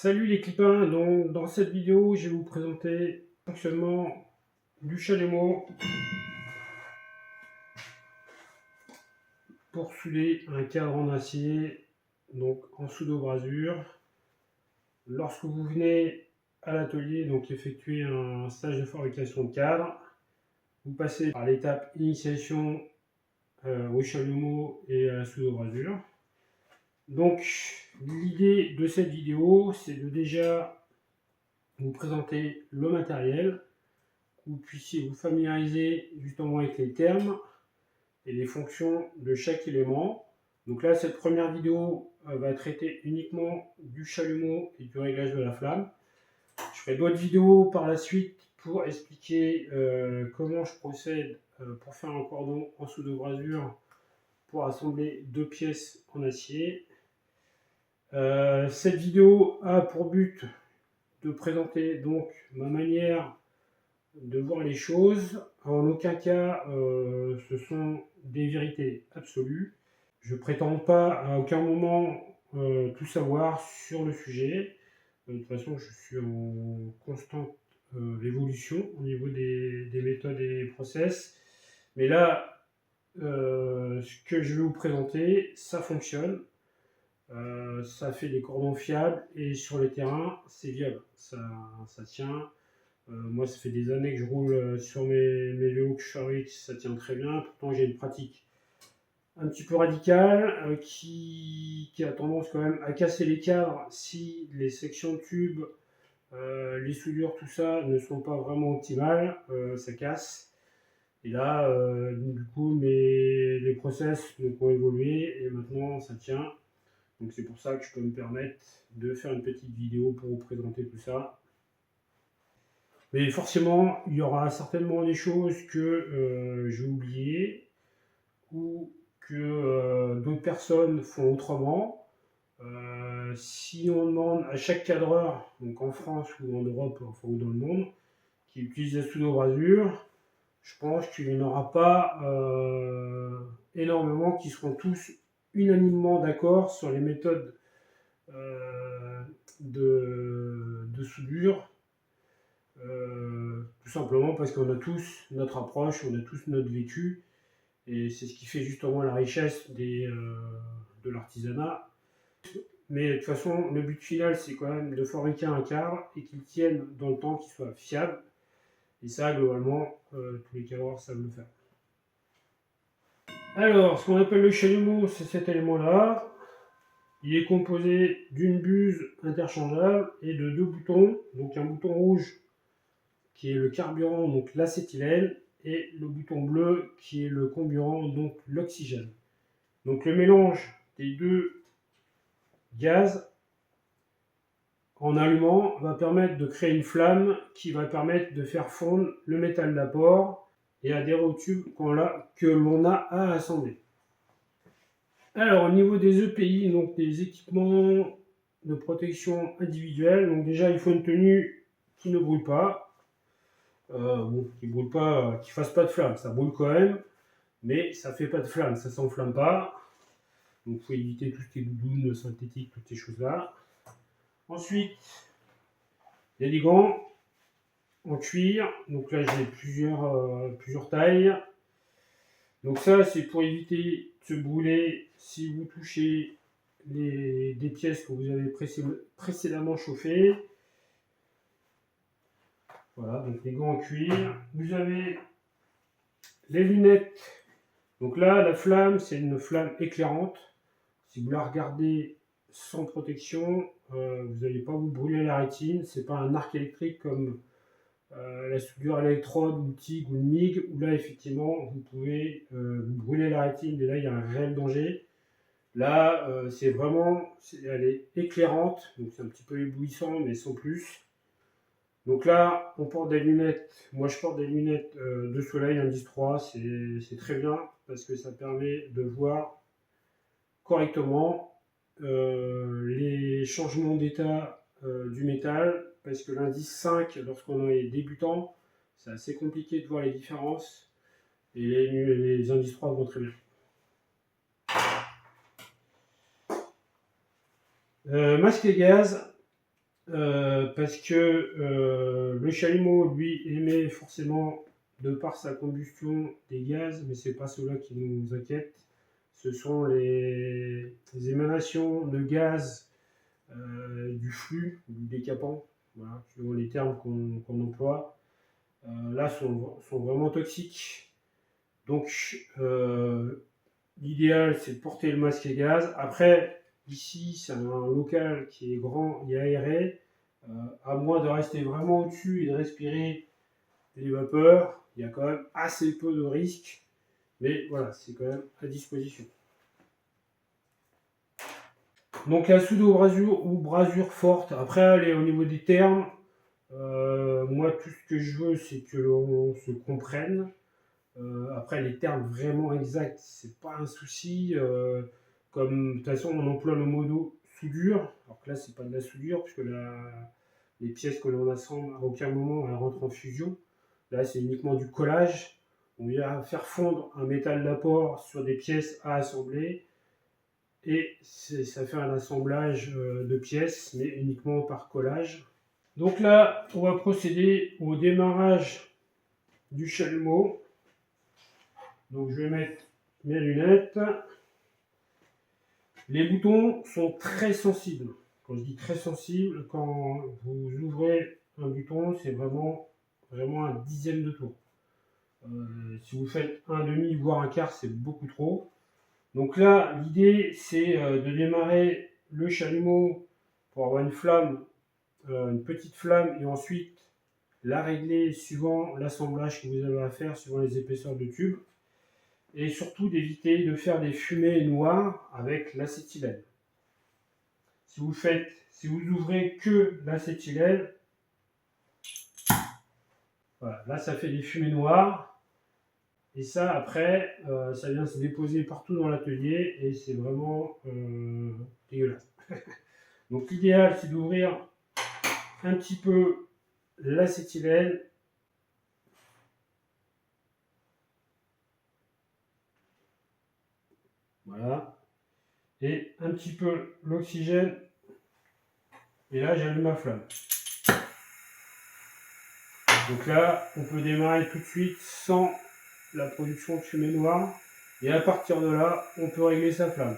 Salut les clippins, donc dans cette vidéo je vais vous présenter le fonctionnement du chalumeau pour souder un cadre en acier, donc en pseudo-brasure. Lorsque vous venez à l'atelier donc effectuer un stage de fabrication de cadre, vous passez par l'étape initiation au chalumeau et à la pseudo-brasure. Donc l'idée de cette vidéo c'est de déjà vous présenter le matériel, que vous puissiez vous familiariser justement avec les termes et les fonctions de chaque élément. Donc là, cette première vidéo va traiter uniquement du chalumeau et du réglage de la flamme. Je ferai d'autres vidéos par la suite pour expliquer comment je procède pour faire un cordon en pseudo-brasure pour assembler deux pièces en acier. Cette vidéo a pour but de présenter donc ma manière de voir les choses. En aucun cas ce sont des vérités absolues. Je prétends pas à aucun moment tout savoir sur le sujet. De toute façon, je suis en constante évolution au niveau des méthodes et des process. Mais là, ce que je vais vous présenter, ça fonctionne. Ça fait des cordons fiables et sur le terrain, c'est viable. Ça tient. Moi, ça fait des années que je roule sur mes vélos que je fabrique, ça tient très bien. Pourtant, j'ai une pratique un petit peu radicale qui a tendance quand même à casser les cadres si les sections de tubes, les soudures, tout ça ne sont pas vraiment optimales, ça casse. Et là, du coup, les process ont évolué et maintenant ça tient. Donc c'est pour ça que je peux me permettre de faire une petite vidéo pour vous présenter tout ça. Mais forcément, il y aura certainement des choses que j'ai oubliées ou que d'autres personnes font autrement. Si on demande à chaque cadreur, donc en France ou en Europe, enfin, ou dans le monde, qui utilise la pseudo-brasure, je pense qu'il n'y en aura pas énormément qui seront tous unanimement d'accord sur les méthodes de soudure. Tout simplement parce qu'on a tous notre approche, on a tous notre vécu, et c'est ce qui fait justement la richesse de l'artisanat. Mais de toute façon, le but final, c'est quand même de fabriquer un cadre et qu'il tienne dans le temps, qu'il soit fiable. Et ça, globalement, tous les cadreurs savent le faire. Alors, ce qu'on appelle le chalumeau, c'est cet élément-là. Il est composé d'une buse interchangeable et de deux boutons. Donc un bouton rouge qui est le carburant, donc l'acétylène, et le bouton bleu qui est le comburant, donc l'oxygène. Donc le mélange des deux gaz en allumant va permettre de créer une flamme qui va permettre de faire fondre le métal d'apport et adhérer au tube que l'on a à assembler. Alors au niveau des EPI, donc des équipements de protection individuelle, donc déjà il faut une tenue qui ne brûle pas. Qui brûle pas, qui fasse pas de flamme, ça brûle quand même, mais ça fait pas de flamme, ça s'enflamme pas. Donc il faut éviter tout ce qui est doudoune, synthétique, toutes ces choses-là. Ensuite, il y a des gants en cuir. Donc là j'ai plusieurs tailles. Donc ça c'est pour éviter de se brûler si vous touchez des pièces que vous avez précédemment chauffées. Voilà, donc les gants en cuir. Vous avez les lunettes. Donc là, la flamme, c'est une flamme éclairante. Si vous la regardez sans protection, vous n'allez pas vous brûler la rétine. C'est pas un arc électrique comme la soudure à l'électrode ou le TIG ou le MIG, où là, effectivement, vous pouvez vous brûler la rétine, et là, il y a un réel danger. Là, c'est vraiment, elle est éclairante, donc c'est un petit peu éblouissant, mais sans plus. Donc là, on porte des lunettes. Moi, je porte des lunettes de soleil indice 3. C'est très bien parce que ça permet de voir correctement les changements d'état du métal. Parce que l'indice 5, lorsqu'on est débutant, c'est assez compliqué de voir les différences. Et les indices 3 vont très bien. Masque à gaz. parce que le chalumeau, lui, émet forcément, de par sa combustion, des gaz, mais c'est pas cela qui nous inquiète. Ce sont les émanations de gaz du flux, du décapant, voilà, suivant les termes qu'on emploie. Là, sont vraiment toxiques. Donc, l'idéal, c'est de porter le masque à gaz. Après, ici, c'est un local qui est grand et aéré. À moins de rester vraiment au-dessus et de respirer les vapeurs, il y a quand même assez peu de risques. Mais voilà, c'est quand même à disposition. Donc la pseudo-brasure ou brasure forte, après, allez, au niveau des termes, moi, tout ce que je veux, c'est que l'on se comprenne. Après, les termes vraiment exacts, c'est pas un souci. Comme de toute façon, on emploie le mot soudure, alors que là, c'est pas de la soudure, puisque les pièces que l'on assemble, à aucun moment, elles rentrent en fusion. Là, c'est uniquement du collage. On vient faire fondre un métal d'apport sur des pièces à assembler. Et ça fait un assemblage de pièces, mais uniquement par collage. Donc là, on va procéder au démarrage du chalumeau. Donc je vais mettre mes lunettes. Les boutons sont très sensibles. Quand je dis très sensible, quand vous ouvrez un bouton, c'est vraiment un dixième de tour. Si vous faites un demi, voire un quart, c'est beaucoup trop. Donc là, l'idée, c'est de démarrer le chalumeau pour avoir une flamme, une petite flamme, et ensuite la régler suivant l'assemblage que vous avez à faire, suivant les épaisseurs de tube. Et surtout d'éviter de faire des fumées noires avec l'acétylène. Si vous ouvrez que l'acétylène, voilà, là ça fait des fumées noires. Et ça, après, ça vient se déposer partout dans l'atelier et c'est vraiment dégueulasse. Donc l'idéal, c'est d'ouvrir un petit peu l'acétylène. Voilà. Et un petit peu l'oxygène. Et là, j'allume ma flamme. Donc là, on peut démarrer tout de suite sans la production de fumée noire. Et à partir de là, on peut régler sa flamme.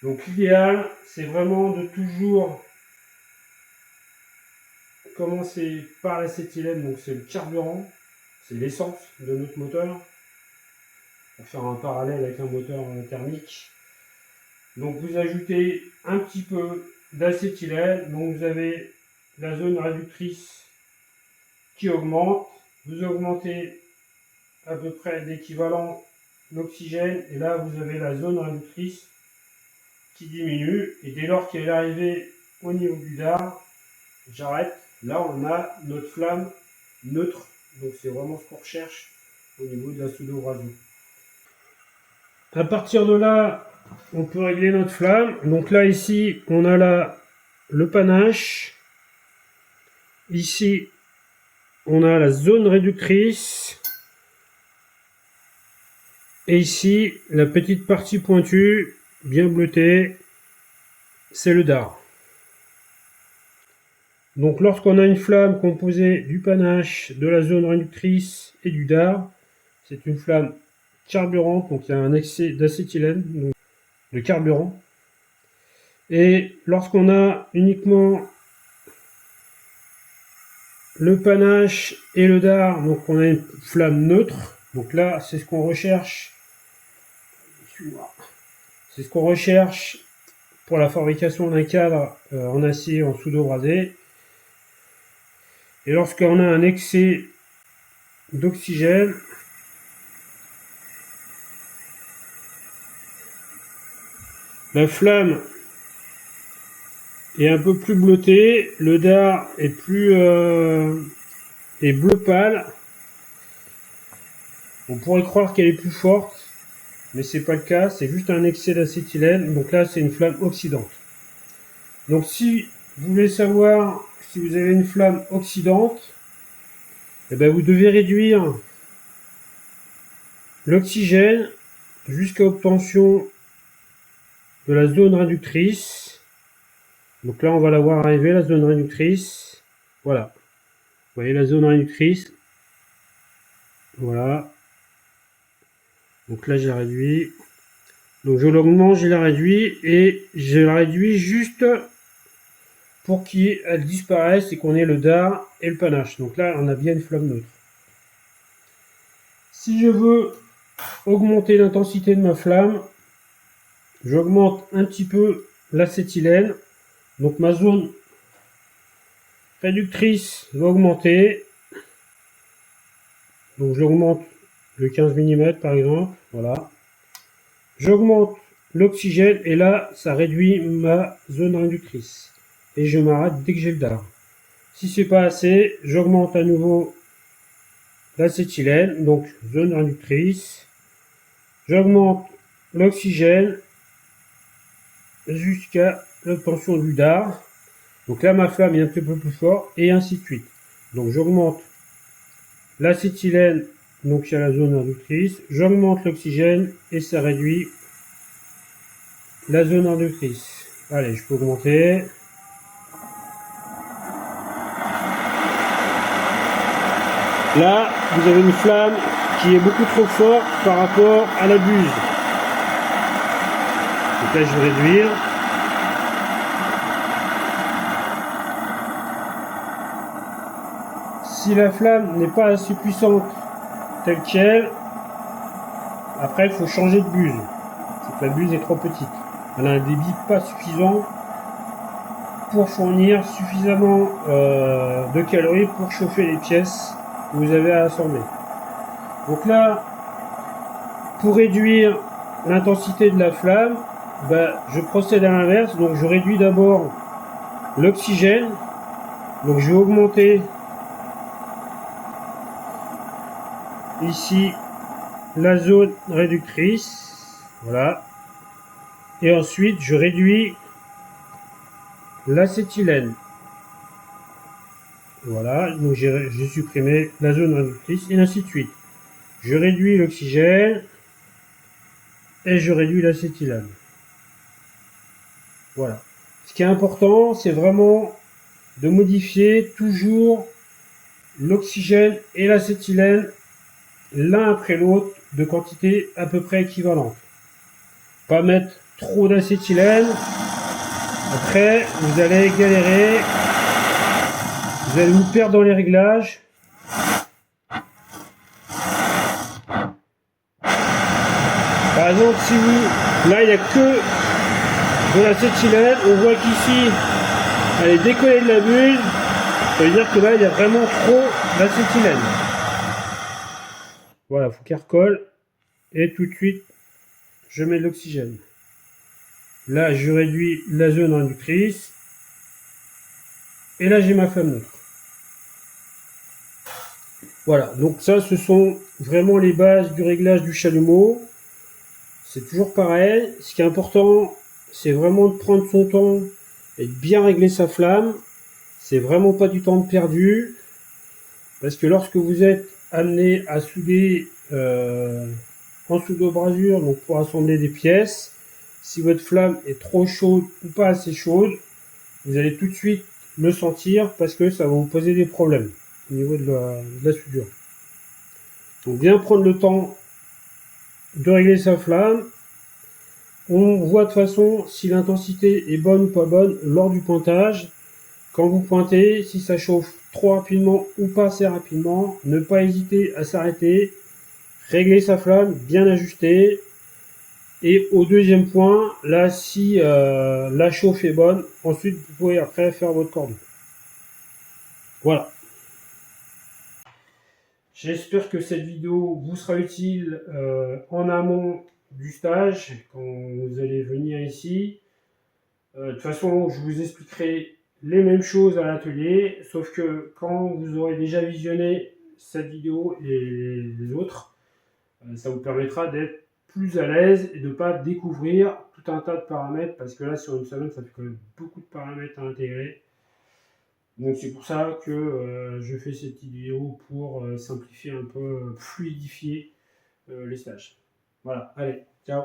Donc l'idéal, c'est vraiment de toujours commencer par l'acétylène. Donc c'est le carburant, c'est l'essence de notre moteur. Pour faire un parallèle avec un moteur thermique. Donc vous ajoutez un petit peu d'acétylène. Donc vous avez la zone réductrice qui augmente. Vous augmentez à peu près d'équivalent l'oxygène. Et là vous avez la zone réductrice qui diminue. Et dès lors qu'elle est arrivée au niveau du dard, j'arrête. Là on a notre flamme neutre. Donc c'est vraiment ce qu'on recherche au niveau de la pseudo-brasure. À partir de là, on peut régler notre flamme. Donc là, ici, on a là le panache. Ici, on a la zone réductrice. Et ici, la petite partie pointue, bien bleutée, c'est le dard. Donc lorsqu'on a une flamme composée du panache, de la zone réductrice et du dard, c'est une flamme carburante, donc il y a un excès d'acétylène, de carburant. Et lorsqu'on a uniquement le panache et le dard, donc on a une flamme neutre. Donc là, c'est ce qu'on recherche. C'est ce qu'on recherche pour la fabrication d'un cadre en acier en pseudo-brasé. Et lorsqu'on a un excès d'oxygène, la flamme est un peu plus bleutée, le dard est est bleu pâle. On pourrait croire qu'elle est plus forte, mais c'est pas le cas, c'est juste un excès d'acétylène. Donc là, c'est une flamme oxydante. Donc si vous voulez savoir si vous avez une flamme oxydante, eh ben vous devez réduire l'oxygène jusqu'à obtention de la zone réductrice. Donc là, on va la voir arriver, la zone réductrice. Voilà. Vous voyez la zone réductrice. Voilà. Donc là, j'ai réduit. Donc je l'augmente, je la réduis. Et je la réduis juste pour qu'elle disparaisse et qu'on ait le dard et le panache. Donc là, on a bien une flamme neutre. Si je veux augmenter l'intensité de ma flamme, j'augmente un petit peu l'acétylène. Donc ma zone réductrice va augmenter. Donc j'augmente le 15 mm par exemple. Voilà. J'augmente l'oxygène et là ça réduit ma zone réductrice. Et je m'arrête dès que j'ai le dard. Si c'est pas assez, j'augmente à nouveau l'acétylène, donc zone réductrice. J'augmente l'oxygène jusqu'à l'obtention du dard. Donc là, ma flamme est un petit peu plus forte, et ainsi de suite. Donc j'augmente l'acétylène, donc il y a la zone réductrice. J'augmente l'oxygène, et ça réduit la zone réductrice. Allez, je peux augmenter. Là, vous avez une flamme qui est beaucoup trop forte par rapport à la buse. Donc là, je vais réduire. Si la flamme n'est pas assez puissante telle qu'elle, après il faut changer de buse. C'est que la buse est trop petite. Elle a un débit pas suffisant pour fournir suffisamment de calories pour chauffer les pièces que vous avez à assembler. Donc là, pour réduire l'intensité de la flamme, je procède à l'inverse. Donc je réduis d'abord l'oxygène. Donc je vais augmenter ici la zone réductrice, voilà, et ensuite je réduis l'acétylène, voilà, donc j'ai supprimé la zone réductrice et ainsi de suite. Je réduis l'oxygène et je réduis l'acétylène. Voilà. Ce qui est important, c'est vraiment de modifier toujours l'oxygène et l'acétylène l'un après l'autre de quantité à peu près équivalente. Pas mettre trop d'acétylène, après vous allez galérer, vous allez vous perdre dans les réglages. Par exemple, si vous, là il n'y a que de l'acétylène, on voit qu'ici elle est décollée de la buse, ça veut dire que là il y a vraiment trop d'acétylène. Voilà, il faut qu'elle recolle. Et tout de suite, je mets de l'oxygène. Là, je réduis la zone réductrice. Et là, j'ai ma flamme neutre. Voilà, donc ça, ce sont vraiment les bases du réglage du chalumeau. C'est toujours pareil. Ce qui est important, c'est vraiment de prendre son temps et de bien régler sa flamme. C'est vraiment pas du temps perdu. Parce que lorsque vous êtes amené à souder en soude-brasure, donc pour assembler des pièces, si votre flamme est trop chaude ou pas assez chaude, vous allez tout de suite le sentir parce que ça va vous poser des problèmes au niveau de la soudure. Donc bien prendre le temps de régler sa flamme. On voit de toute façon si l'intensité est bonne ou pas bonne lors du pointage. Quand vous pointez, si ça chauffe trop rapidement ou pas assez rapidement, ne pas hésiter à s'arrêter, régler sa flamme, bien ajuster. Et au deuxième point, là, si la chauffe est bonne, ensuite vous pouvez après faire votre cordon. Voilà. J'espère que cette vidéo vous sera utile en amont du stage, quand vous allez venir ici. De toute façon, je vous expliquerai les mêmes choses à l'atelier, sauf que quand vous aurez déjà visionné cette vidéo et les autres, ça vous permettra d'être plus à l'aise et de ne pas découvrir tout un tas de paramètres, parce que là sur une semaine ça fait quand même beaucoup de paramètres à intégrer. Donc c'est pour ça que je fais cette vidéo pour simplifier un peu, fluidifier les stages. Voilà, allez, ciao.